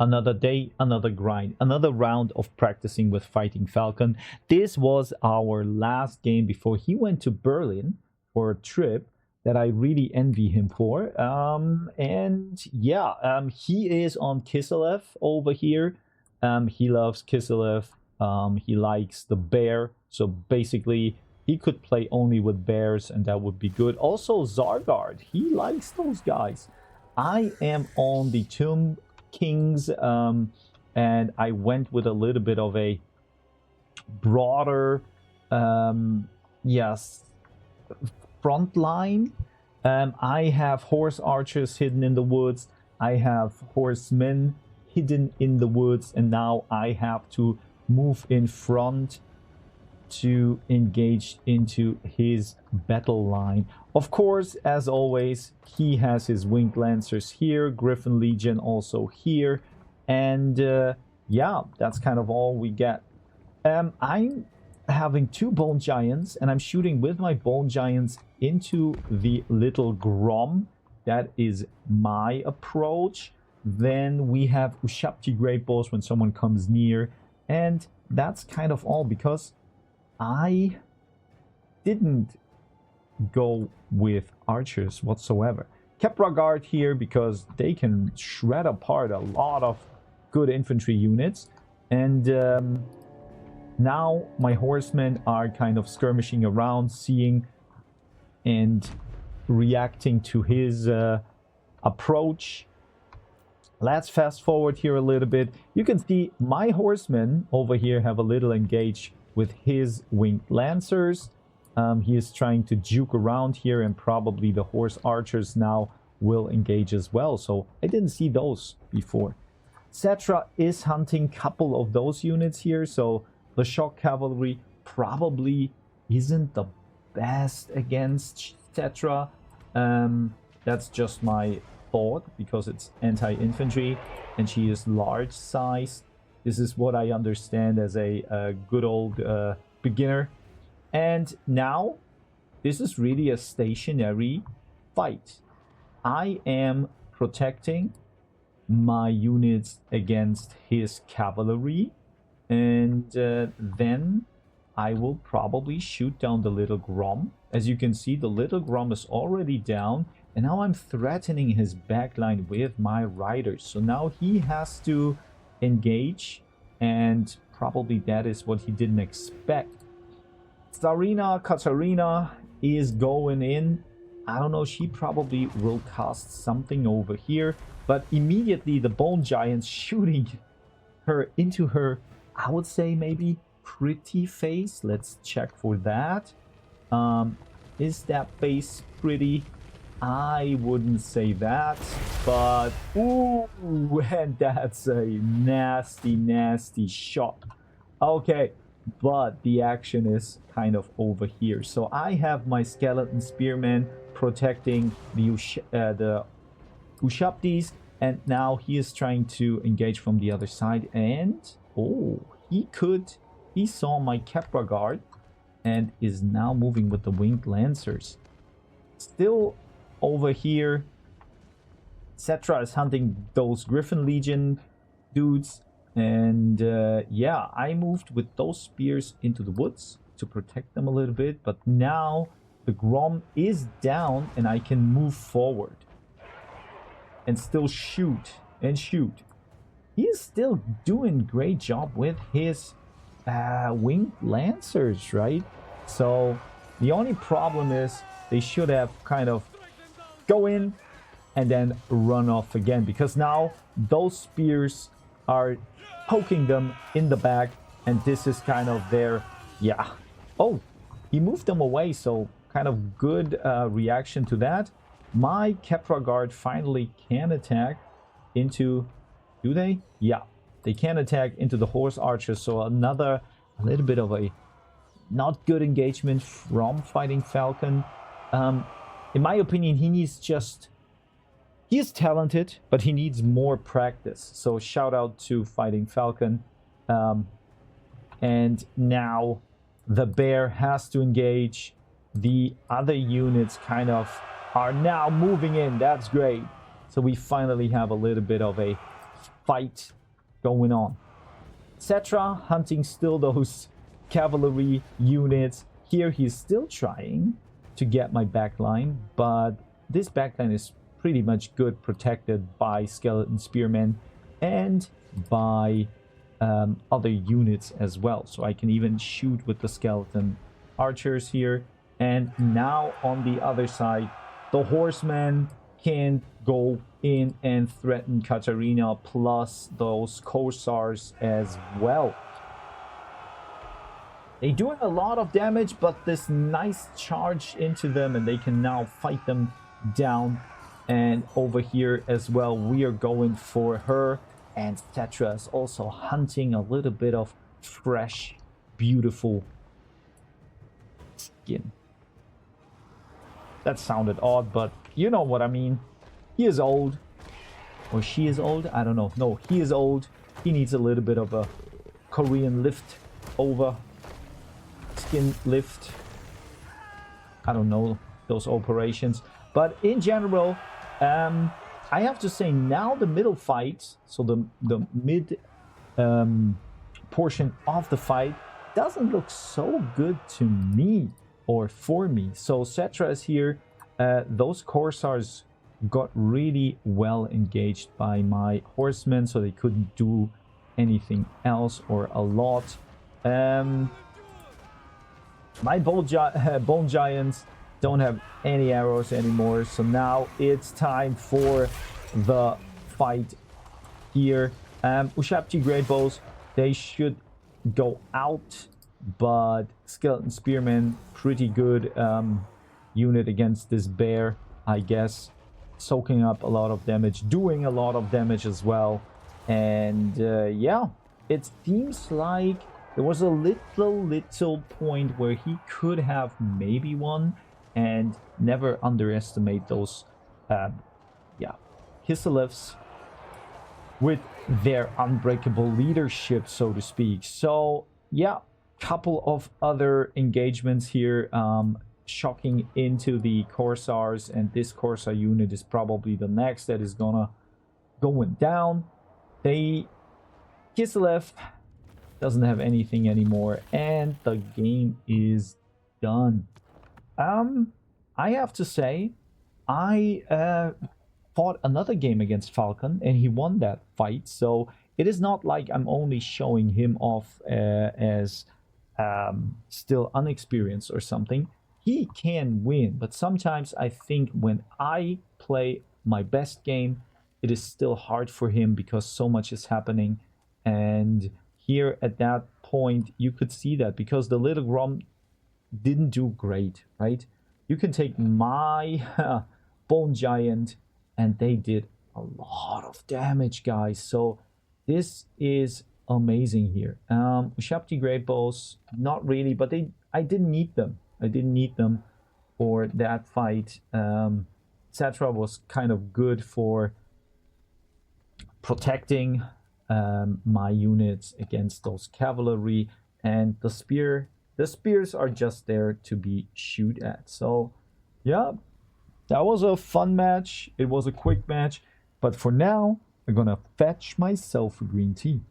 Another day, another grind, another round of practicing with Fighting Falcon. This was our last game before he went to Berlin for a trip that I really envy him for. And yeah, he is on Kiselev over here. He loves Kiselev. He likes the bear. So basically, he could play only with bears, and that would be good. Also, Zargard. He likes those guys. I am on the Tomb Kings, and I went with a little bit of a broader, yes, front line. I have horse archers hidden in the woods. I have horsemen hidden in the woods, and now I have to move in front to engage into his battle line. Of course, as always, he has his winged lancers here, Griffin Legion also here, and yeah, that's kind of all we get. I'm having 2 bone giants, and I'm shooting with my bone giants into the little Grom. That is my approach. Then we have Ushabti Great Bows when someone comes near, and that's kind of all, because I didn't go with archers whatsoever. Kepra Guard here because they can shred apart a lot of good infantry units. And now my horsemen are kind of skirmishing around, seeing and reacting to his approach. Let's fast forward here a little bit. You can see my horsemen over here have a little engaged with his winged lancers. He is trying to juke around here, and probably the horse archers now will engage as well. So I didn't see those before. Cetra is hunting a couple of those units here, so the shock cavalry probably isn't the best against Cetra. That's just my thought, because it's anti-infantry and she is large size. This is what I understand as a good old beginner. And now, this is really a stationary fight. I am protecting my units against his cavalry. And then I will probably shoot down the little Grom. As you can see, the little Grom is already down. And now I'm threatening his backline with my riders. So now he has to engage, and probably that is what he didn't expect. Tsarina Katarina is going in. I don't know, she probably will cast something over here, but immediately the bone giants shooting her into her, I would say maybe pretty face. Let's check for that. Is that face pretty? I wouldn't say that, but ooh, and that's a nasty, nasty shot. Okay, but the action is kind of over here. So I have my skeleton spearmen protecting the Ushabtis, and now he is trying to engage from the other side. And oh, he saw my Kepra Guard and is now moving with the winged lancers. Still over here, Cetra is hunting those Griffin Legion dudes. And yeah, I moved with those spears into the woods to protect them a little bit. But now the Grom is down and I can move forward and still shoot and shoot. He is still doing a great job with his winged lancers, right? So the only problem is they should have kind of go in and then run off again, because now those spears are poking them in the back, and this is kind of their, yeah. Oh, he moved them away, so kind of good reaction to that. My Kepra Guard finally can attack into, do they? Yeah, they can attack into the horse archers, so another a little bit of a not good engagement from Fighting Falcon. In my opinion, he is talented, but he needs more practice. So shout out to Fighting Falcon. And now the bear has to engage. The other units kind of are now moving in. That's great. So we finally have a little bit of a fight going on. Cetra hunting still those cavalry units. Here he's still trying to get my backline, but this backline is pretty much good, protected by skeleton spearmen and by other units as well. So I can even shoot with the skeleton archers here. And now on the other side, the horsemen can go in and threaten Katarina, plus those corsairs as well. They're doing a lot of damage, but this nice charge into them, and they can now fight them down. And over here as well, we are going for her. And Cetra is also hunting a little bit of fresh, beautiful skin. That sounded odd, but you know what I mean. He is old. Or she is old? I don't know. No, he is old. He needs a little bit of a Korean lift over. Skin lift. I don't know those operations. But in general, I have to say now the middle fight, so the mid portion of the fight doesn't look so good to me or for me. So Cetra is here. Those corsairs got really well engaged by my horsemen, so they couldn't do anything else or a lot. My bone giants don't have any arrows anymore, so now it's time for the fight here. Ushabti great bows, they should go out, but skeleton spearmen, pretty good unit against this bear, I guess. Soaking up a lot of damage, doing a lot of damage as well. And yeah, it seems like there was a little point where he could have maybe won. And never underestimate those Kiselevs with their unbreakable leadership, so to speak. So yeah, couple of other engagements here, shocking into the corsairs, and this corsair unit is probably the next that is going down. Kiselev doesn't have anything anymore, and the game is done. I have to say, I fought another game against Falcon, and he won that fight. So it is not like I'm only showing him off as still unexperienced or something. He can win, but sometimes I think when I play my best game, it is still hard for him because so much is happening. And here at that point, you could see that because the little Grom didn't do great, right? You can take my bone giant, and they did a lot of damage, guys. So this is amazing here. Ushabti great bows, not really, but I didn't need them. I didn't need them for that fight. Cetra was kind of good for protecting my units against those cavalry, and the spears are just there to be shoot at. So yeah, that was a fun match. It was a quick match, but for now I'm gonna fetch myself a green tea.